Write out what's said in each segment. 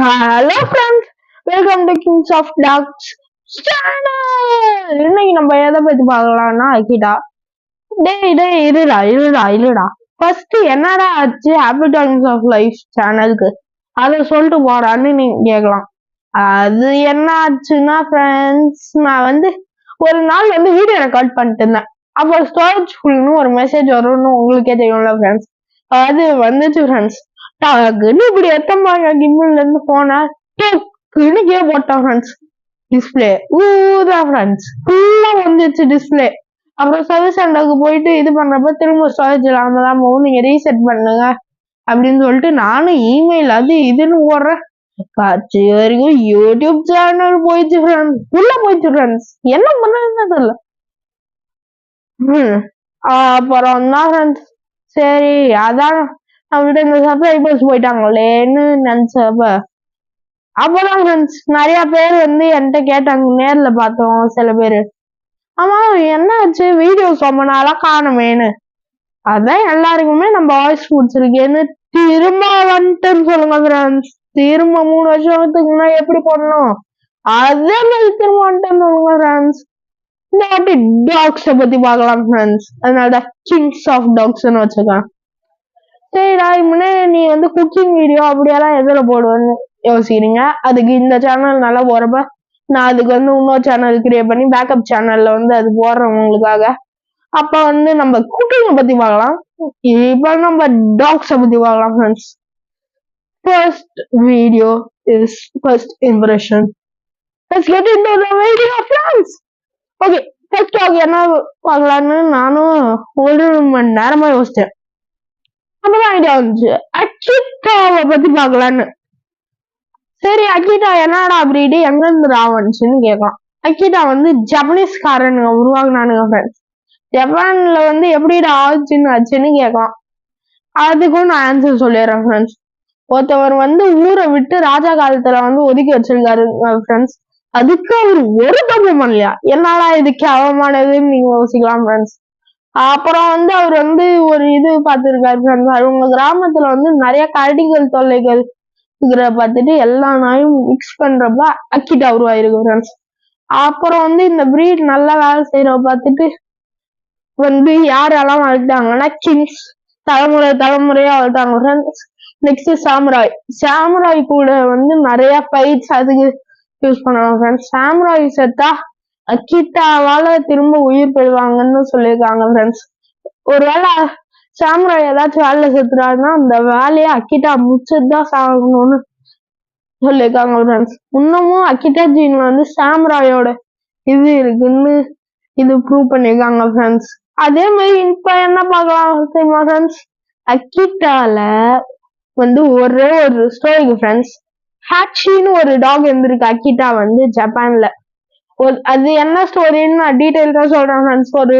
Hello friends, welcome to kings of dogs channel. இன்னைக்கு நம்ம எதை பத்தி பார்க்கலாம்னா அகிடா. இருடா ஃபர்ஸ்ட் என்னடா ஆச்சு ஹாப்பி டைம்ஸ் ஆஃப் லைஃப் சேனலுக்கு, அதை சொல்லிட்டு போடான்னு நீங்க கேட்கலாம். அது என்ன ஆச்சுன்னா ஃப்ரெண்ட்ஸ், நான் ஒரு நாள் வீடியோ ரெக்கார்ட் பண்ணிட்டு இருந்தேன். அப்போ ஸ்டோரேஜ் ஃபுல்னு ஒரு மெசேஜ் வரும்னு உங்களுக்கே தெரியும்ல ஃப்ரெண்ட்ஸ். அது வந்துச்சு ஃப்ரெண்ட்ஸ். டக்குன்னு இப்படி எத்தம்பாங்க கிம்பிள்ல இருந்து போன டக்குன்னு கே போட்டான் ஃப்ரெண்ட்ஸ். டிஸ்பிளே ஊதா ஃப்ரெண்ட்ஸ், ஃபுல்லா வந்துச்சு டிஸ்பிளே. அப்புறம் சர்வீஸ் சென்டருக்கு போயிட்டு இது பண்றப்ப திரும்ப ஸ்டோரேஜ் இல்லாம தான் போகும், நீங்க ரீசெட் பண்ணுங்க அப்படின்னு சொல்லிட்டு நானும் இமெயில் அது இதுன்னு ஓடுறேன். காட்சி வரைக்கும் யூடியூப் சேனல் போயிடுச்சு ஃப்ரெண்ட்ஸ், உள்ள போயிடுச்சு ஃப்ரெண்ட்ஸ். என்ன பண்ணதுன்னு தெரியல. அப்புறம் தான் ஃப்ரெண்ட்ஸ், சரி அதான் அவங்கள்ட்ட இந்த சப்ஸ்கிரைபர்ஸ் போயிட்டாங்களேன்னு நினைச்சப்ப அப்பதான் ஃப்ரெண்ட்ஸ் நிறைய பேர் என்கிட்ட கேட்டாங்க. நேர்ல பார்த்தோம் சில பேரு, ஆமா என்ன ஆச்சு வீடியோஸ் ரொம்ப நாளா காணுமேன்னு. அதான் எல்லாருக்குமே நம்ம வாய்ஸ் பிடிச்சிருக்கேன்னு திரும்ப வந்துட்டுன்னு சொல்லுங்க ஃப்ரெண்ட்ஸ். திரும்ப 3 வருஷத்துக்கு முன்னாடி எப்படி பண்ணணும் அதே மாதிரி திரும்ப வந்துட்டேன்னு சொல்லுங்க ஃப்ரெண்ட்ஸ். இந்த வாட்டி டாக்ஸை பத்தி பார்க்கலாம் ஃப்ரெண்ட்ஸ். அதனாலதான் கிங்ஸ் ஆஃப் டாக்ஸ்ன்னு வச்சுக்கலாம். சரிடா, முன்னே நீ குக்கிங் வீடியோ அப்படியெல்லாம் எதுல போடுவேன்னு யோசிக்கிறீங்க. அதுக்கு இந்த சேனல் நல்லா போறப்ப நான் அதுக்கு இன்னொரு சேனல் கிரியேட் பண்ணி பேக்கப் சேனல்ல அது போடுறேன் உங்களுக்காக. அப்ப நம்ம குக்கிங் பத்தி பார்க்கலாம். இப்ப நம்ம டாக்ஸை பத்தி பார்க்கலாம் friends. First video is first impression. Let's get into the video friends. Okay, first dog என்ன பார்க்கலான்னு நானும் 1 மணி நேரமா யோசிச்சேன். அப்பதான் ஐடியா வந்துச்சு, அகிட்டாவை பத்தி பாக்கலான்னு. சரி அகிட்டா என்னடா பிரீடு, எங்க இருந்து வந்துச்சுன்னு கேட்கலாம். அகிட்டா ஜப்பனீஸ்காரனுங்க உருவாக்குனானுங்க ஃப்ரெண்ட்ஸ். ஜப்பான்ல எப்படிடா ஆச்சுன்னு கேட்கலாம். அதுக்கும் நான் ஆன்சர் சொல்லிடுறேன் ஃப்ரெண்ட்ஸ். ஒருத்தவர் ஊரை விட்டு ராஜா காலத்துல ஒதுக்கி வச்சிருக்காரு ஃப்ரெண்ட்ஸ். அதுக்கு அவர் ஒரு தப்பு பண்ணலையா, என்னடா இதுக்கு அவமானதுன்னு நீங்க யோசிக்கலாம் ஃப்ரெண்ட்ஸ். அப்புறம் அவர் ஒரு இது பார்த்துருக்காரு ஃப்ரெண்ட்ஸ். அவங்க கிராமத்துல நிறைய கரடிகள் தொல்லைகள் பார்த்துட்டு எல்லா நாயும் மிக்ஸ் பண்றப்ப அக்கிட்டா உருவாயிருக்கு ஃப்ரெண்ட்ஸ். அப்புறம் இந்த பிரீட் நல்லா வேலை செய்யற பார்த்துட்டு யாரெல்லாம் வளர்த்தாங்கன்னா கிங்ஸ் தலைமுறையா வளர்த்தாங்க ஃப்ரெண்ட்ஸ். நெக்ஸ்ட் சாமுராய் கூட நிறைய ஃபைட்ஸ் அதுக்கு யூஸ் பண்ணுவாங்க ஃப்ரெண்ட்ஸ். சாமுராய் செத்தா அகிட்டாவால திரும்ப உயிர் பெறுவாங்கன்னு சொல்லியிருக்காங்க ஃப்ரெண்ட்ஸ். ஒருவேளை சாமுராய் ஏதாச்சும் வேலையில செத்துறாருன்னா அந்த வேலையை அகிட்டா முடிச்சுதான் சாகணும்னு சொல்லியிருக்காங்க ஃப்ரெண்ட்ஸ். இன்னமும் அகிட்டா ஜீன்ல சாமுராயோட இது இருக்குன்னு இது ப்ரூவ் பண்ணிருக்காங்க ஃப்ரெண்ட்ஸ். அதே மாதிரி இப்ப என்ன பார்க்கலாம் தெரியுமா ஃப்ரெண்ட்ஸ், அகிட்டால ஒரே ஒரு ஸ்டோரிக்கு ஃப்ரெண்ட்ஸ். ஹாச்சின்னு ஒரு டாக் இருந்திருக்கு அகிட்டா ஜப்பான்ல. அது என்ன ஸ்டோரின்னு நான் டீடைல்டா சொல்றேன் ஃப்ரெண்ட்ஸ். ஒரு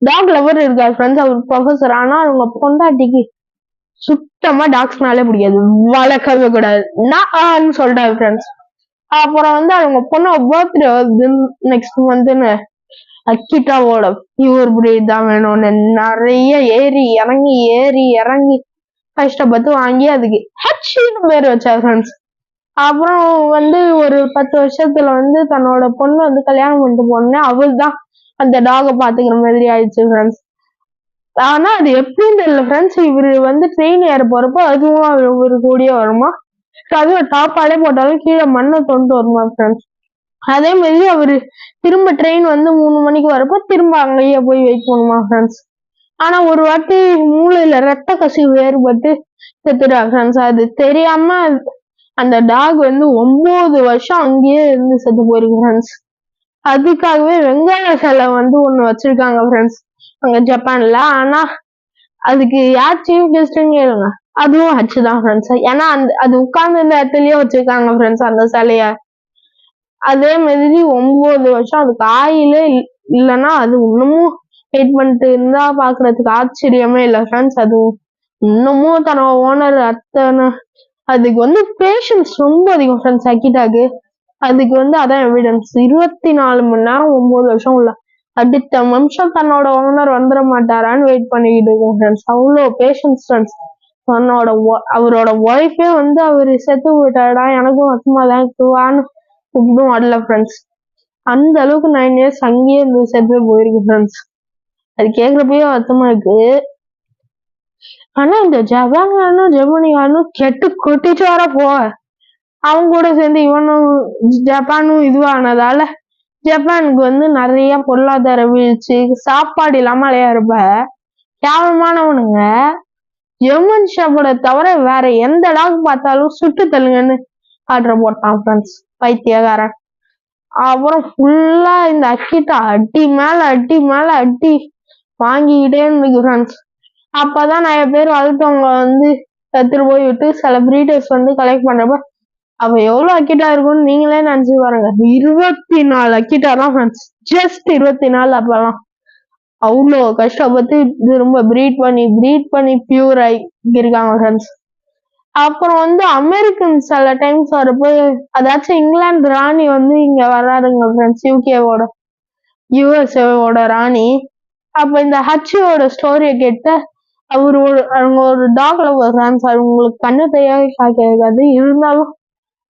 டாக் லவர் இருக்காரு ஃப்ரெண்ட்ஸ், அவர் ப்ரொஃபசர். ஆனா அவங்க பொண்டாட்டிக்கு சுத்தமா டாக்ஸ்னாலே பிடிக்காது, வளர்க்கவே கூடாது நான் சொல்றாரு ஃப்ரெண்ட்ஸ். அப்புறம் அவங்க பொண்ணு பர்த்டே வருது நெக்ஸ்ட் மந்த்னு அக்கிட்டாவோட பியூர் பிரீட் தான் வேணும்னு நிறைய ஏறி இறங்கி கஷ்டப்பட்டு வாங்கி அதுக்கு ஹச்சின்னு பேர் வச்சாரு ஃப்ரெண்ட்ஸ். அப்புறம் ஒரு 10 வருஷத்துல தன்னோட பொண்ணு கல்யாணம் பண்ணிட்டு போனே அவள் தான் அந்த டாகை பாத்துக்கிற மாதிரி ஆயிடுச்சு ஃப்ரெண்ட்ஸ். ஆனா அது எப்படின்னு தெரியல ஃப்ரெண்ட்ஸ். இவரு ட்ரெயின் ஏற போறப்போ அதுவும் ஒரு கூடிய வருமா, அதுவும் டாப்பாலே போட்டாலும் கீழே மண்ணை தொண்டு வருமா ஃப்ரெண்ட்ஸ். அதே மாதிரி அவரு திரும்ப ட்ரெயின் 3 மணிக்கு வரப்போ திரும்ப அங்கேயே போய் வெயிட் பண்ணுமா ஃப்ரெண்ட்ஸ். ஆனா ஒரு வாட்டி மூளையில ரத்த கசிவு ஏற்பட்டு செத்துட்டா ஃப்ரெண்ட்ஸ். அது தெரியாம அந்த டாக் 9 வருஷம் அங்கேயே இருந்து செத்து போயிருக்கு ஃப்ரெண்ட்ஸ். அதுக்காகவே வெங்காய சிலை ஒண்ணு வச்சிருக்காங்க ஃப்ரெண்ட்ஸ் அங்க ஜப்பான்ல. ஆனா அதுக்கு யார் சீஃப் கெஸ்ட்ன்னு கேளுங்க, அதுவும் ஹச்சுதான் ஃப்ரெண்ட்ஸ். ஏன்னா அது உட்கார்ந்து இந்த இடத்துலயே வச்சிருக்காங்க ஃப்ரெண்ட்ஸ் அந்த சிலைய. அதே மாதிரி 9 வருஷம் அதுக்கு ஆயிலே இல்லைன்னா அது இன்னமும் வெயிட் பண்ணிட்டு இருந்தா பாக்குறதுக்கு ஆச்சரியமே இல்லை ஃப்ரெண்ட்ஸ். அது இன்னமும் தன்னோட ஓனர் அத்தனை அதுக்கு பேஷன்ஸ் ரொம்ப அதிகம் ஃப்ரெண்ட்ஸ் அகிட்டாக்கு. அதுக்கு அதான் எவிடன்ஸ். 24 மணி நேரம் 9 வருஷம் உள்ள அடுத்த நிமிஷம் தன்னோட ஓனர் வந்துட மாட்டாரான்னு வெயிட் பண்ணிக்கிட்டு இருக்கோம் ஃப்ரெண்ட்ஸ். அவ்வளோ பேஷன்ஸ் ஃப்ரெண்ட்ஸ். அவரோட ஒய்ஃபே வந்து அவரு செத்து போயிட்டாடா, எனக்கும் வருத்தமா தான் இருக்குவான்னு கூப்பிடும் வரல ஃப்ரெண்ட்ஸ். அந்த அளவுக்கு 9 years அங்கேயே இருந்து செத்து போயிருக்கு ஃப்ரெண்ட்ஸ். அது கேக்குறப்பயே வருத்தமா இருக்கு. ஆனா இந்த ஜப்பான்காரனும் ஜெர்மனிக்காரனும் கெட்டு கொட்டிச்சு வர அவங்க கூட சேர்ந்து இவனும் ஜப்பானும் இதுவானதால ஜப்பானுக்கு வந்து நிறைய பொருளாதார வீழ்ச்சி, சாப்பாடு இல்லாம இருப்ப கேவலமானவனுங்க ஜெர்மன் ஷெப்பர்டை தவிர வேற எந்த டாக் பார்த்தாலும் சுட்டு தள்ளுங்கன்னு ஆர்டர் போட்டான் ஃப்ரெண்ட்ஸ், பைத்தியக்காரன். அப்புறம் ஃபுல்லா இந்த அக்கிட்ட அடி மேல அடி வாங்கிக்கிட்டே இருந்துக்கு ஃப்ரெண்ட்ஸ். அப்பதான் நிறைய பேர் வளர்த்தவங்க வந்து எடுத்துட்டு போய் விட்டு சில பிரீடர்ஸ் வந்து கலெக்ட் பண்றப்ப அப்ப எவ்வளவு அக்கிட்டா இருக்கும்னு நீங்களே நினைச்சு பாருங்க. 24 அக்கிட்டா தான் ஃப்ரெண்ட்ஸ், ஜஸ்ட் 24. அப்பெல்லாம் அவ்வளோ கஷ்டப்பட்டு திரும்ப பிரீட் பண்ணி பியூர் ஆகி இருக்காங்க ஃப்ரெண்ட்ஸ். அப்புறம் வந்து அமெரிக்கன் சில டைம்ஸ் வரப்போ, அதாச்சும் இங்கிலாந்து ராணி வந்து இங்க வர்றாருங்க ஃப்ரெண்ட்ஸ், யுஎஸ்ஏவோட ராணி. அப்ப இந்த ஹச்சியோட ஸ்டோரிய கேட்ட அவங்க ஒரு டாக்ல ஃப்ரெண்ட்ஸ், அவங்களுக்கு கண்ணு தெரியாது, இருந்தாலும்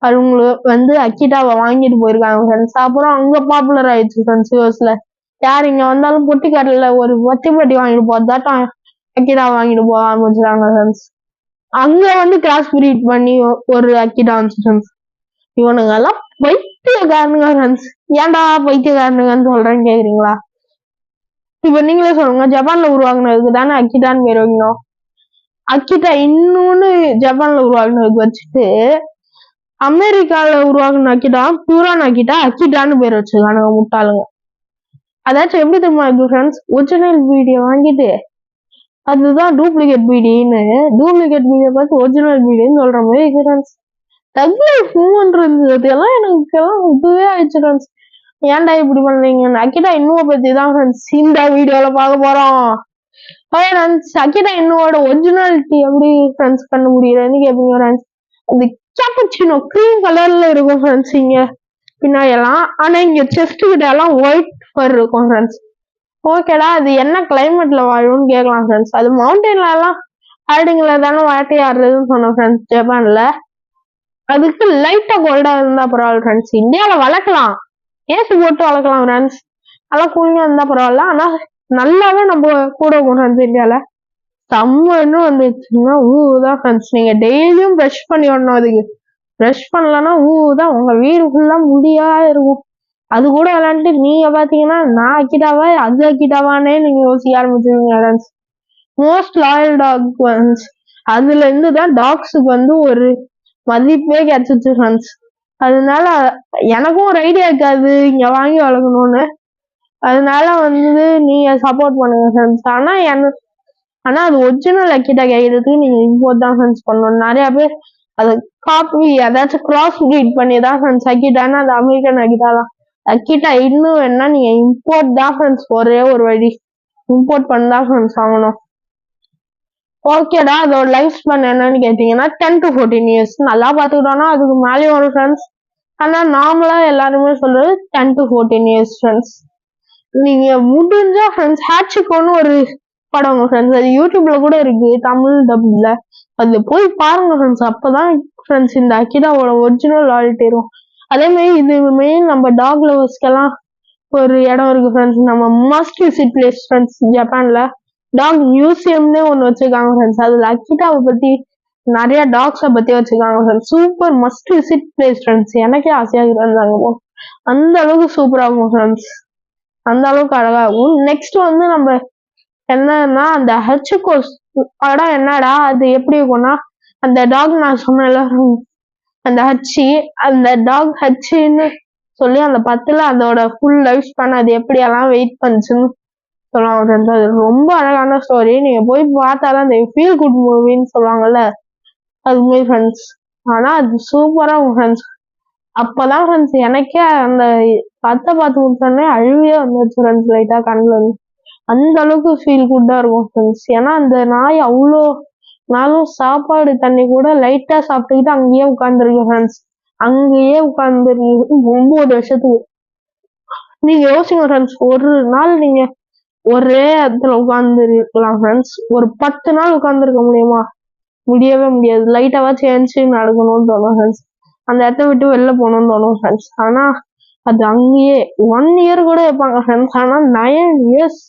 அவங்களுக்கு வந்து அக்கிட்டாவை வாங்கிட்டு போயிருக்காங்க ஃப்ரெண்ட்ஸ். அப்புறம் அங்க பாப்புலர் ஆயிடுச்சு ஃப்ரெண்ட்ஸ் யூஎஸ்ல. யார் இங்க வந்தாலும் பொட்டி கடையில ஒரு வத்தி வாங்கிட்டு போறதாட்டம் அக்கிட்டா வாங்கிட்டு போக ஆரம்பிச்சுட்டாங்க ஃப்ரெண்ட்ஸ். அங்க வந்து கிராஸ் பிரீட் பண்ணி ஒரு அக்கிட்டா வந்துச்சு ஃப்ரெண்ட்ஸ். இவனுங்க எல்லாம் பைத்தியக்காரனுங்க ஃப்ரெண்ட்ஸ். ஏன்டா பைத்தியக்காரனுங்கன்னு சொல்றேன்னு கேக்குறீங்களா? இப்ப நீங்களே சொல்லுங்க, ஜப்பான்ல உருவாக்குனதுக்கு தானே அக்கிட்டான்னு பேர் வைக்கணும். அக்கிட்டா இன்னொன்னு ஜப்பான்ல உருவாக்குனதுக்கு வச்சுட்டு அமெரிக்கால உருவாக்குன அக்கிட்டா பியூரான் அக்கிட்டான்னு பேர் வச்சிருக்கானுங்க முட்டாளுங்க. அதாச்சும் எப்படி தெரியுமா இருக்கு ஃப்ரெண்ட்ஸ், ஒரிஜினல் பீடியை வாங்கிட்டு அதுதான் டூப்ளிகேட் பீடின்னு, டூப்ளிகேட் பீடியை பார்த்து ஒரிஜினல் பீடின்னு சொல்ற மாதிரி இருக்கு ஃப்ரெண்ட்ஸ். எல்லாம் எனக்கு எல்லாம் இதுவே ஆயிடுச்சு ஃப்ரெண்ட்ஸ். ஏன்டா இப்படி பண்றீங்க? அக்கிட்டா இன்னுவ பத்தி தான் ஃப்ரெண்ட்ஸ் இந்த வீடியோல பார்க்க போறோம். அக்கிட்டா இன்னுவோட ஒரிஜினாலிட்டி எப்படி ஃப்ரெண்ட்ஸ் பண்ண முடியலன்னு கேட்பீங்க ஃப்ரெண்ட்ஸ். அது கேப்பச்சினோ கிரீம் கலர்ல இருக்கும் ஃப்ரெண்ட்ஸ் இங்க பின்னாடியெல்லாம். ஆனா இங்க செஸ்ட் கிட்ட எல்லாம் ஒயிட் ஃபர் இருக்கும் ஃப்ரெண்ட்ஸ். ஓகேடா, அது என்ன கிளைமேட்ல வாழும்னு கேட்கலாம் ஃப்ரெண்ட்ஸ். அது மவுண்டன்ல எல்லாம் ஆடுங்களை தானே வேட்டையாடுறதுன்னு சொன்னோம் ஃப்ரெண்ட்ஸ் ஜப்பான்ல. அதுக்கு லைட்டா கோல்டா இருந்தா பரவாயில்ல ஃப்ரெண்ட்ஸ். இந்தியாவில வளர்க்கலாம், ஏசி போட்டு வளர்க்கலாம் ஃப்ரெண்ட்ஸ், நல்லா கூலிங்கா இருந்தா பரவாயில்ல. ஆனா நல்லாவே நம்ம கூட ஃப்ரெண்ட்ஸ் இந்தியால செம்மன்னு வந்துச்சுன்னா ஊதான் ஃப்ரெண்ட்ஸ். நீங்க டெய்லியும் ப்ரஷ் பண்ணி விடணும். அதுக்கு ப்ரஷ் பண்ணலன்னா ஊதான், உங்க வீடு ஃபுல்லா முடியா இருக்கும். அது கூட விளையாண்டு நீங்க பாத்தீங்கன்னா நான் அக்கிட்டாவா அது அக்கிட்டாவானே நீங்க யோசிக்க ஆரம்பிச்சிருவீங்க friends. Most loyal dog friends. அதுல இருந்துதான் டாக்ஸுக்கு வந்து ஒரு மதிப்பே கிடைச்சிச்சு ஃப்ரெண்ட்ஸ். அதனால எனக்கும் ஒரு ஐடியா இருக்காது இங்க வாங்கி வளர்க்கணும்னு. அதனால வந்து நீங்க சப்போர்ட் பண்ணுங்க ஃப்ரெண்ட்ஸ். ஆனா அது ஒரிஜினல் அக்கிட்டா கிடைக்கிறதுக்கு நீங்க இம்போர்ட் தான் ஃப்ரெண்ட்ஸ் பண்ணணும். நிறைய பேர் அது காப்பி ஏதாச்சும் கிராஸ் பிரீட் பண்ணி தான் ஃப்ரெண்ட்ஸ் அக்கிட்டானா அது அமெரிக்கன் அக்கிட்டா தான். அக்கிட்டா இன்னும் வேணா நீங்க இம்போர்ட் தான் ஃப்ரெண்ட்ஸ், ஒரே ஒரு வழி இம்போர்ட் பண்ணா ஃப்ரெண்ட்ஸ் வாங்கணும். ஓகேடா, அதோட லைஃப் ஸ்பேன் என்னன்னு கேட்டீங்கன்னா 10 to 14 years. நல்லா பாத்துக்கிட்டோம்னா அதுக்கு மேலே வரும் ஃப்ரெண்ட்ஸ். ஆனா நார்மலா எல்லாருமே சொல்றது 10 to 14 years ஃப்ரெண்ட்ஸ். நீங்க முடிஞ்சா ஃப்ரெண்ட்ஸ் ஹேட்சிகோன்னு ஒரு படம் ஃப்ரெண்ட்ஸ், அது யூடியூப்ல கூட இருக்கு தமிழ் டப்ல, அது போய் பாருங்க ஃப்ரெண்ட்ஸ். அப்பதான் ஃப்ரெண்ட்ஸ் இந்த அக்கிட்டாவோட ஒரிஜினல் லாயல்ட்டி இருக்கும். அதே மாதிரி இது மெயின் நம்ம டாக் லவர்ஸ்க்கெல்லாம் ஒரு இடம் இருக்கு ஃப்ரெண்ட்ஸ், நம்ம மஸ்ட் விசிட் பிளேஸ் ஃப்ரெண்ட்ஸ். ஜப்பான்ல டாக் மியூசியம்னே ஒண்ணு வச்சிருக்காங்க ஃப்ரெண்ட்ஸ். அதுல அக்கிட்டாவை பத்தி நிறைய டாக்ஸை பத்தி வச்சிருக்காங்க friends. Super must visit place friends. எனக்கே ஆசையா இருந்தாங்க, அந்த அளவுக்கு சூப்பரா இருக்கும் ஃப்ரெண்ட்ஸ், அந்த அளவுக்கு அழகா இருக்கும். நெக்ஸ்ட் வந்து நம்ம என்னன்னா அந்த ஹெச்கோஸ் படம் என்னடா அது எப்படி இருக்கும்னா, அந்த டாக் நான் சொன்னேன்ல அந்த அந்த டாக் ஹச்சின்னு சொல்லி அந்த 10ல அதோட ஃபுல் லைஃப் ஸ்பேன் அது எப்படி எல்லாம் வெயிட் பண்ணுச்சுன்னு சொல்லுவாங்க. அது ரொம்ப அழகான ஸ்டோரி, நீங்க போய் பார்த்தாதான் அந்த ஃபீல் குட் மூவின்னு சொல்லுவாங்கல்ல அது மாதிரி ஃப்ரெண்ட்ஸ். ஆனா அது சூப்பரா ஃப்ரெண்ட்ஸ். அப்பதான் ஃப்ரெண்ட்ஸ் எனக்கே அந்த படத்தை பார்த்து முடிச்சோடனே அழுவியே வந்துச்சு ஃப்ரெண்ட்ஸ், லைட்டா கண்ணுல இருந்து. அந்த அளவுக்கு ஃபீல் குட்டா இருக்கும் ஃப்ரெண்ட்ஸ். ஏன்னா அந்த நாய் அவ்வளோ நாளும் சாப்பாடு தண்ணி கூட லைட்டா சாப்பிட்டுக்கிட்டு அங்கேயே உட்கார்ந்துருக்கு ஃப்ரெண்ட்ஸ். அங்கேயே உட்கார்ந்துருக்கு 9 வருஷத்துக்கு. நீங்க யோசிங்க ஃப்ரெண்ட்ஸ், ஒரு நாள் நீங்க ஒரே இடத்துல உட்கார்ந்து இருக்கலாம் ஃப்ரெண்ட்ஸ், ஒரு 10 நாள் உட்கார்ந்துருக்க முடியுமா? முடியவே முடியாது. லைட்டாவாச்சும் ஏஞ்சி நடக்கணும்னு தோணும் ஃப்ரெண்ட்ஸ். அந்த இடத்த விட்டு வெளில போகணும்னு தோணும் ஃப்ரெண்ட்ஸ். ஆனா அது அங்கேயே 1 இயர் கூட வைப்பாங்க ஃப்ரெண்ட்ஸ். ஆனா 9 இயர்ஸ்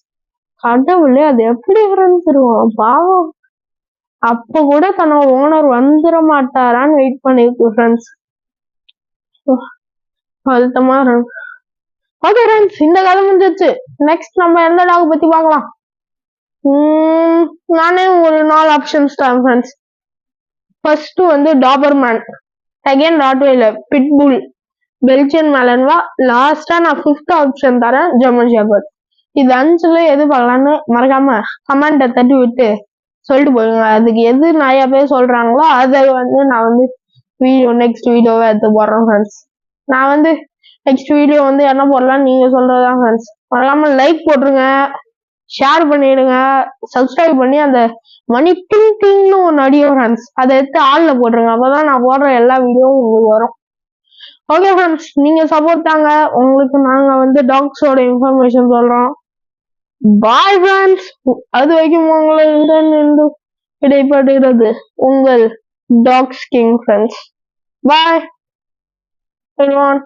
கடவுளே, அது எப்படி ஃப்ரெண்ட்ஸ் இருக்கும் பாவம். அப்ப கூட தன்னோட ஓனர் வந்துட மாட்டாரான்னு வெயிட் பண்ணிருக்கு ஃப்ரெண்ட்ஸ். அழுத்தமா ஓகே ஃப்ரெண்ட்ஸ், இந்த கதை முடிஞ்சிச்சு. நெக்ஸ்ட் நம்ம எந்த டாக் பத்தி பார்க்கலாம். நானே ஒரு 4 ஆப்ஷன்ஸ் தான் ஃப்ரெண்ட்ஸ். ஃபர்ஸ்ட் வந்து Doberman, second Rottweiler, pitbull, Belgian Malinois, லாஸ்டா நான் 5th ஆப்ஷன் தரேன், ஜெர்மன் ஷெப்பர்ட். இது 5ல எது பார்க்கலான்னு மறக்காம கமெண்ட்டை தட்டி விட்டு சொல்லிட்டு போயிடுங்க. அதுக்கு எது நிறைய பேர் சொல்றாங்களோ அதை வந்து நான் வந்து நெக்ஸ்ட் வீடியோவை எடுத்து போடுறேன் ஃப்ரெண்ட்ஸ். நான் வந்து நெக்ஸ்ட் வீடியோ வந்து என்ன போடலாம் நீங்க சொல்றதுதான் ஃப்ரெண்ட்ஸ். மறக்காம லைக் போட்டுருங்க, ஷேர் பண்ணிடுங்க, சப்ஸ்கிரைப் பண்ணி அந்த மணி டிங் டிங்னு ஒன்று அடியும் ஃப்ரெண்ட்ஸ், அதை எடுத்து ஆள்ல போட்டுருங்க. அப்பதான் நான் போடுற எல்லா வீடியோவும் உங்களுக்கு வரும். ஓகே ஃப்ரெண்ட்ஸ், நீங்க சப்போர்ட் தாங்க, உங்களுக்கு நாங்க வந்து டாக்ஸோட இன்ஃபர்மேஷன் சொல்றோம். பாய் ஃப்ரெண்ட்ஸ், அது வரைக்கும் உங்களிடம் இடைப்படுகிறது உங்கள் டாக்ஸ் கிங் ஃப்ரெண்ட்ஸ். பாய் everyone.